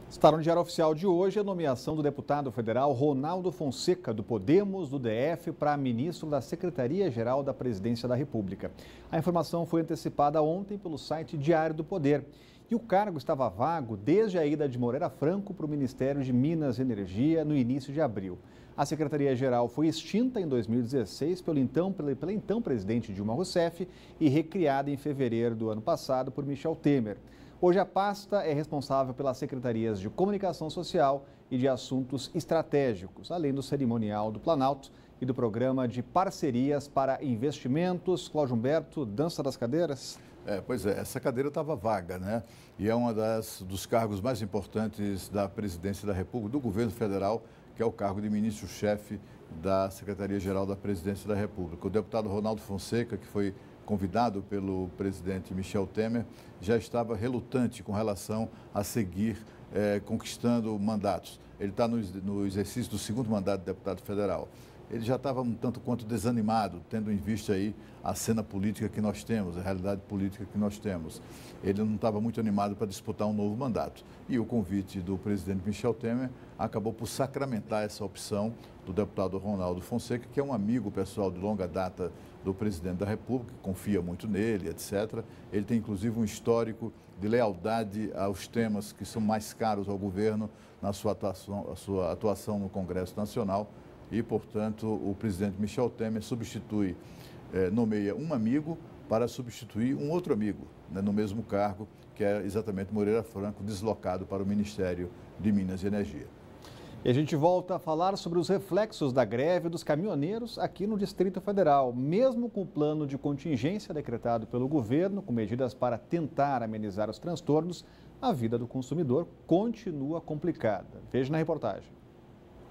Está no Diário Oficial de hoje a nomeação do deputado federal Ronaldo Fonseca, do Podemos, do DF, para ministro da Secretaria-Geral da Presidência da República. A informação foi antecipada ontem pelo site Diário do Poder. E o cargo estava vago desde a ida de Moreira Franco para o Ministério de Minas e Energia no início de abril. A Secretaria-Geral foi extinta em 2016 pela então presidente Dilma Rousseff e recriada em fevereiro do ano passado por Michel Temer. Hoje a pasta é responsável pelas secretarias de Comunicação Social e de Assuntos Estratégicos, além do cerimonial do Planalto e do programa de parcerias para investimentos. Cláudio Humberto, dança das cadeiras? Pois é, essa cadeira estava vaga, né? E é um dos cargos mais importantes da Presidência da República, do Governo Federal, que é o cargo de ministro-chefe da Secretaria-Geral da Presidência da República. O deputado Ronaldo Fonseca, que foi convidado pelo presidente Michel Temer, já estava relutante com relação a seguir conquistando mandatos. Ele está no exercício do segundo mandato de deputado federal. Ele já estava um tanto quanto desanimado, tendo em vista aí a cena política que nós temos, a realidade política que nós temos. Ele não estava muito animado para disputar um novo mandato. E o convite do presidente Michel Temer acabou por sacramentar essa opção do deputado Ronaldo Fonseca, que é um amigo pessoal de longa data do presidente da República, confia muito nele, etc. Ele tem, inclusive, um histórico de lealdade aos temas que são mais caros ao governo na sua atuação no Congresso Nacional. E, portanto, o presidente Michel Temer nomeia um amigo para substituir um outro amigo, né, no mesmo cargo, que é exatamente Moreira Franco, deslocado para o Ministério de Minas e Energia. E a gente volta a falar sobre os reflexos da greve dos caminhoneiros aqui no Distrito Federal. Mesmo com o plano de contingência decretado pelo governo, com medidas para tentar amenizar os transtornos, a vida do consumidor continua complicada. Veja na reportagem.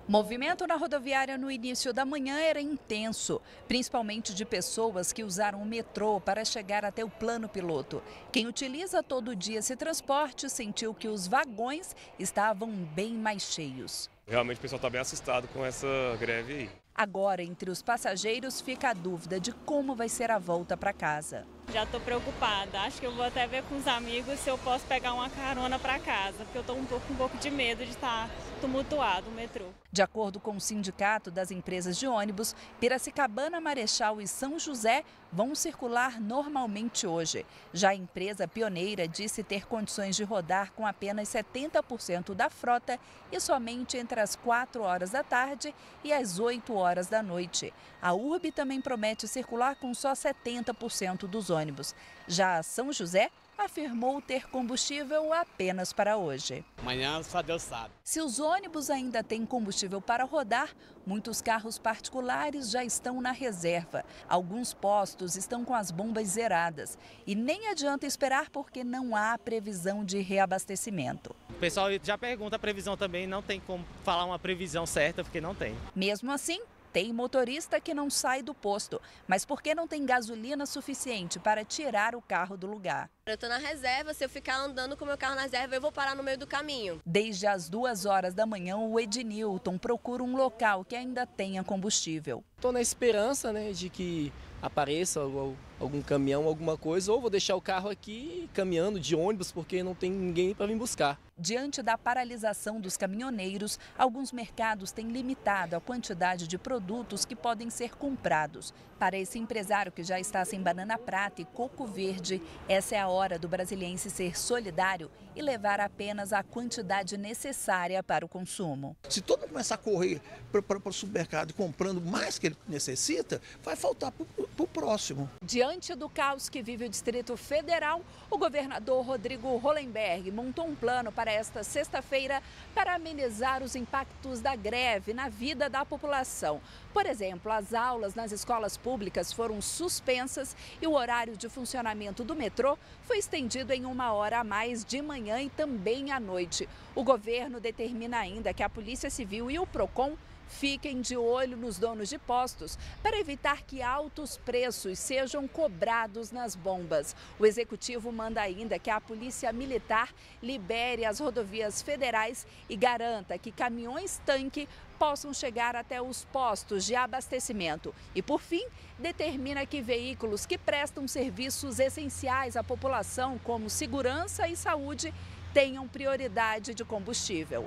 Movimento na rodoviária no início da manhã era intenso, principalmente de pessoas que usaram o metrô para chegar até o plano piloto. Quem utiliza todo dia esse transporte sentiu que os vagões estavam bem mais cheios. Realmente o pessoal está bem assustado com essa greve aí. Agora, entre os passageiros, fica a dúvida de como vai ser a volta para casa. Já estou preocupada. Acho que eu vou até ver com os amigos se eu posso pegar uma carona para casa, porque eu estou com um pouco de medo de estar tumultuado o metrô. De acordo com o Sindicato das Empresas de Ônibus, Piracicabana, Marechal e São José vão circular normalmente hoje. Já a empresa pioneira disse ter condições de rodar com apenas 70% da frota e somente entre as 4 horas da tarde e as 8 horas da noite. A URB também promete circular com só 70% dos ônibus. Já a São José afirmou ter combustível apenas para hoje. Amanhã só Deus sabe. Se os ônibus ainda têm combustível para rodar, muitos carros particulares já estão na reserva. Alguns postos estão com as bombas zeradas. E nem adianta esperar porque não há previsão de reabastecimento. O pessoal já pergunta a previsão também, não tem como falar uma previsão certa porque não tem. Mesmo assim, tem motorista que não sai do posto, mas porque não tem gasolina suficiente para tirar o carro do lugar. Eu estou na reserva, se eu ficar andando com o meu carro na reserva, eu vou parar no meio do caminho. Desde as 2 horas da manhã, o Ednilton procura um local que ainda tenha combustível. Estou na esperança, né, de que apareça algum caminhão, alguma coisa, ou vou deixar o carro aqui caminhando de ônibus porque não tem ninguém para vir buscar. Diante da paralisação dos caminhoneiros, alguns mercados têm limitado a quantidade de produtos que podem ser comprados. Para esse empresário que já está sem banana prata e coco verde, essa é a hora do brasiliense ser solidário e levar apenas a quantidade necessária para o consumo. Se todo mundo começar a correr para o supermercado comprando mais que ele necessita, vai faltar para o próximo. Diante do caos que vive o Distrito Federal, o governador Rodrigo Hollenberg montou um plano para esta sexta-feira para amenizar os impactos da greve na vida da população. Por exemplo, as aulas nas escolas públicas foram suspensas e o horário de funcionamento do metrô foi estendido em 1 hora a mais de manhã e também à noite. O governo determina ainda que a Polícia Civil e o PROCON fiquem de olho nos donos de postos para evitar que altos preços sejam cobrados nas bombas. O executivo manda ainda que a Polícia Militar libere as rodovias federais e garanta que caminhões-tanque possam chegar até os postos de abastecimento. E, por fim, determina que veículos que prestam serviços essenciais à população, como segurança e saúde, tenham prioridade de combustível.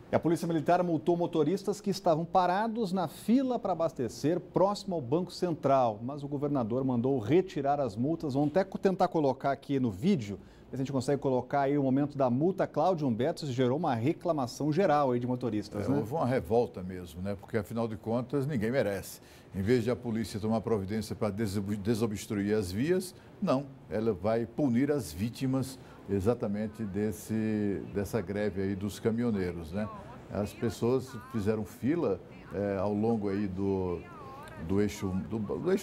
A Polícia Militar multou motoristas que estavam parados na fila para abastecer próximo ao Banco Central, mas o governador mandou retirar as multas. Vamos até tentar colocar aqui no vídeo, a gente consegue colocar aí o momento da multa. Cláudio Humberto, gerou uma reclamação geral aí de motoristas, né? Houve uma revolta mesmo, né? Porque afinal de contas ninguém merece. Em vez de a polícia tomar providência para desobstruir as vias, não, ela vai punir as vítimas exatamente dessa greve aí dos caminhoneiros, né? As pessoas fizeram fila ao longo aí do eixo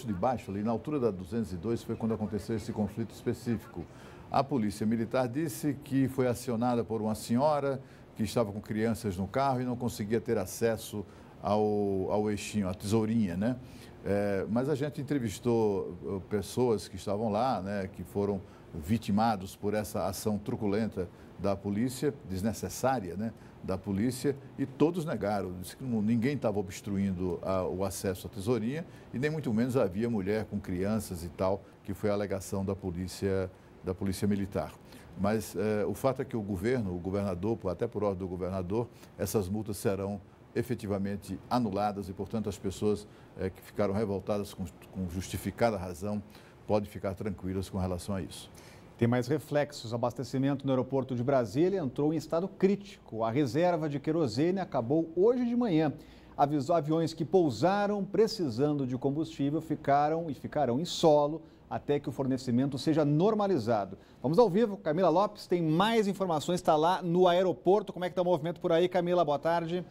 de baixo, ali na altura da 202, foi quando aconteceu esse conflito específico. A Polícia Militar disse que foi acionada por uma senhora que estava com crianças no carro e não conseguia ter acesso ao eixinho, à tesourinha, né? Mas a gente entrevistou pessoas que estavam lá, né, que foram vitimados por essa ação truculenta da polícia, desnecessária, né, da polícia, e todos negaram. Disse que ninguém estava obstruindo o acesso à tesourinha e nem muito menos havia mulher com crianças e tal, que foi a alegação da polícia Militar. Mas o fato é que o governador, até por ordem do governador, essas multas serão efetivamente anuladas e, portanto, as pessoas que ficaram revoltadas com justificada razão podem ficar tranquilas com relação a isso. Tem mais reflexos. O abastecimento no aeroporto de Brasília entrou em estado crítico. A reserva de querosene acabou hoje de manhã. Aviões que pousaram precisando de combustível ficarão em solo até que o fornecimento seja normalizado. Vamos ao vivo. Camila Lopes tem mais informações, está lá no aeroporto. Como é que está o movimento por aí, Camila? Boa tarde.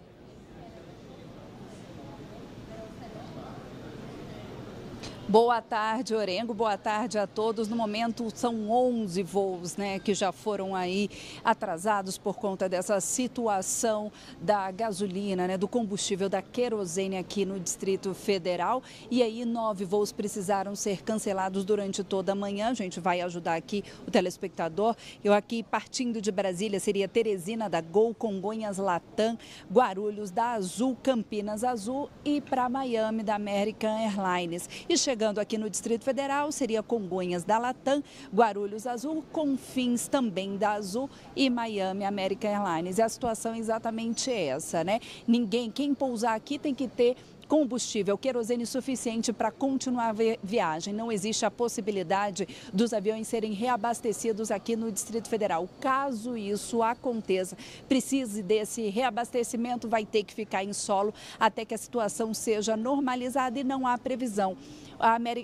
Boa tarde, Orengo. Boa tarde a todos. No momento, são 11 voos, né, que já foram aí atrasados por conta dessa situação da gasolina, né, do combustível, da querosene aqui no Distrito Federal. E aí, 9 voos precisaram ser cancelados durante toda a manhã. A gente vai ajudar aqui o telespectador. Eu aqui, partindo de Brasília, seria Teresina da Gol, Congonhas Latam, Guarulhos da Azul, Campinas Azul e para Miami da American Airlines. E chegando aqui no Distrito Federal, seria Congonhas da Latam, Guarulhos Azul, Confins também da Azul e Miami American Airlines. E a situação é exatamente essa, né? Quem pousar aqui tem que ter combustível, querosene suficiente para continuar a viagem. Não existe a possibilidade dos aviões serem reabastecidos aqui no Distrito Federal. Caso isso aconteça, precise desse reabastecimento, vai ter que ficar em solo até que a situação seja normalizada e não há previsão.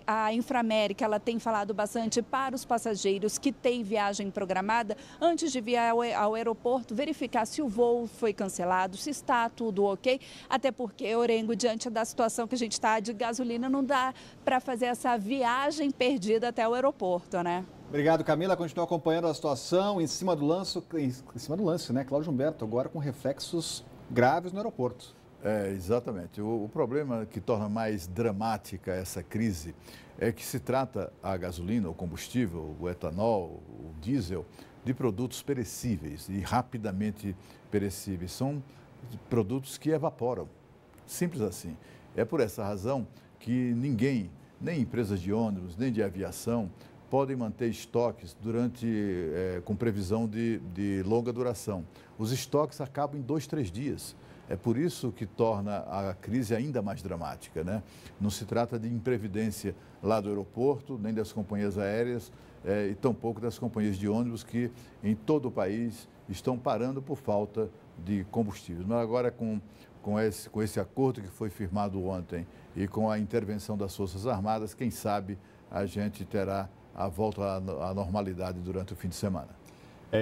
A Inframérica, ela tem falado bastante para os passageiros que têm viagem programada, antes de vir ao aeroporto, verificar se o voo foi cancelado, se está tudo ok, até porque, Orengo, diante da situação que a gente está de gasolina, não dá para fazer essa viagem perdida até o aeroporto, né? Obrigado, Camila. Continua acompanhando a situação em cima do lance, né? Cláudio Humberto, agora com reflexos graves no aeroporto. Exatamente. O problema que torna mais dramática essa crise é que se trata a gasolina, o combustível, o etanol, o diesel, de produtos perecíveis e rapidamente perecíveis. São produtos que evaporam. Simples assim. É por essa razão que ninguém, nem empresas de ônibus, nem de aviação, podem manter estoques com previsão de longa duração. Os estoques acabam em 2, 3 dias. É por isso que torna a crise ainda mais dramática, né? Não se trata de imprevidência lá do aeroporto, nem das companhias aéreas e tampouco das companhias de ônibus que em todo o país estão parando por falta de combustível. Mas agora com esse acordo que foi firmado ontem e com a intervenção das Forças Armadas, quem sabe a gente terá a volta à normalidade durante o fim de semana.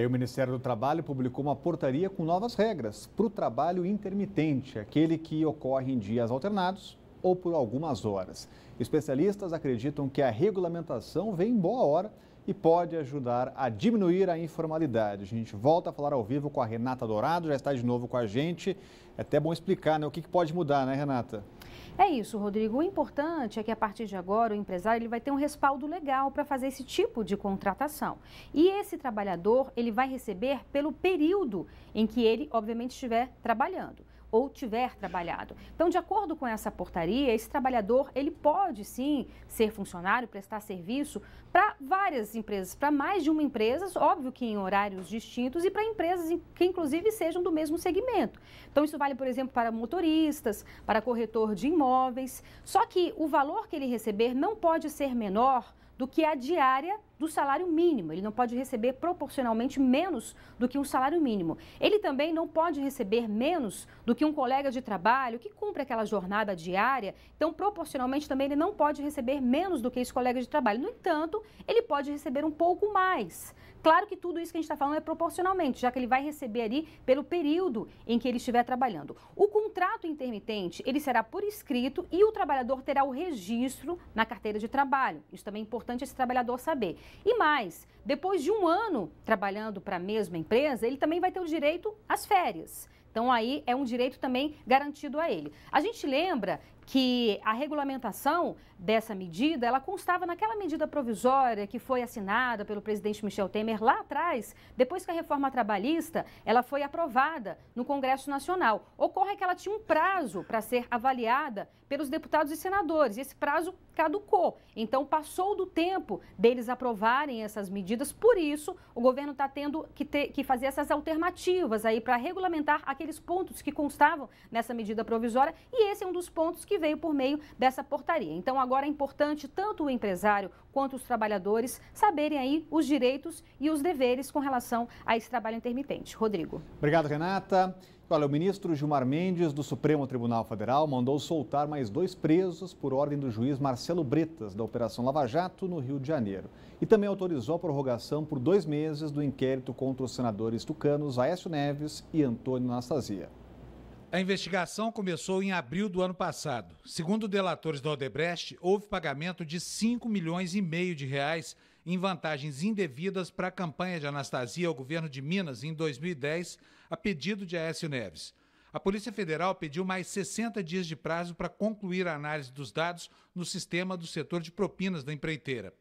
O Ministério do Trabalho publicou uma portaria com novas regras para o trabalho intermitente, aquele que ocorre em dias alternados ou por algumas horas. Especialistas acreditam que a regulamentação vem em boa hora e pode ajudar a diminuir a informalidade. A gente volta a falar ao vivo com a Renata Dourado, já está de novo com a gente. É até bom explicar, né, o que pode mudar, né, Renata? É isso, Rodrigo. O importante é que a partir de agora o empresário ele vai ter um respaldo legal para fazer esse tipo de contratação. E esse trabalhador ele vai receber pelo período em que ele, obviamente, estiver trabalhando ou tiver trabalhado. Então, de acordo com essa portaria, esse trabalhador, ele pode sim ser funcionário, prestar serviço para várias empresas, para mais de uma empresa, óbvio que em horários distintos, e para empresas que inclusive sejam do mesmo segmento. Então, isso vale, por exemplo, para motoristas, para corretor de imóveis, só que o valor que ele receber não pode ser menor do que a diária do salário mínimo. Ele não pode receber proporcionalmente menos do que um salário mínimo. Ele também não pode receber menos do que um colega de trabalho que cumpre aquela jornada diária. Então, proporcionalmente também ele não pode receber menos do que esse colega de trabalho. No entanto, ele pode receber um pouco mais. Claro que tudo isso que a gente está falando é proporcionalmente, já que ele vai receber ali pelo período em que ele estiver trabalhando. O contrato intermitente, ele será por escrito e o trabalhador terá o registro na carteira de trabalho. Isso também é importante esse trabalhador saber. E mais, depois de um ano trabalhando para a mesma empresa, ele também vai ter o direito às férias. Então, aí é um direito também garantido a ele. A gente lembra que a regulamentação dessa medida, ela constava naquela medida provisória que foi assinada pelo presidente Michel Temer lá atrás, depois que a reforma trabalhista, ela foi aprovada no Congresso Nacional. Ocorre que ela tinha um prazo para ser avaliada pelos deputados e senadores, e esse prazo caducou. Então, passou do tempo deles aprovarem essas medidas, por isso o governo está tendo que fazer essas alternativas aí para regulamentar aqueles pontos que constavam nessa medida provisória, e esse é um dos pontos que veio por meio dessa portaria. Então, agora é importante tanto o empresário quanto os trabalhadores saberem aí os direitos e os deveres com relação a esse trabalho intermitente. Rodrigo. Obrigado, Renata. Olha, o ministro Gilmar Mendes, do Supremo Tribunal Federal, mandou soltar mais 2 presos por ordem do juiz Marcelo Bretas, da Operação Lava Jato, no Rio de Janeiro. E também autorizou a prorrogação por 2 meses do inquérito contra os senadores tucanos Aécio Neves e Antônio Anastasia. A investigação começou em abril do ano passado. Segundo delatores da Odebrecht, houve pagamento de 5,5 milhões de reais em vantagens indevidas para a campanha de Anastasia ao governo de Minas em 2010, a pedido de Aécio Neves. A Polícia Federal pediu mais 60 dias de prazo para concluir a análise dos dados no sistema do setor de propinas da empreiteira.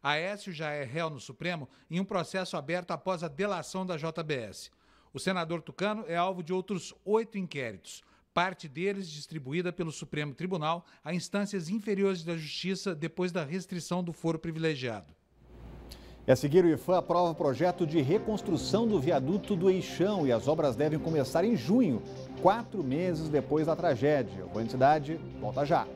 Aécio já é réu no Supremo em um processo aberto após a delação da JBS. O senador tucano é alvo de outros 8 inquéritos, parte deles distribuída pelo Supremo Tribunal a instâncias inferiores da Justiça depois da restrição do foro privilegiado. E a seguir, o IPHAN aprova o projeto de reconstrução do viaduto do Eixão e as obras devem começar em junho, 4 meses depois da tragédia. O Band Cidade volta já.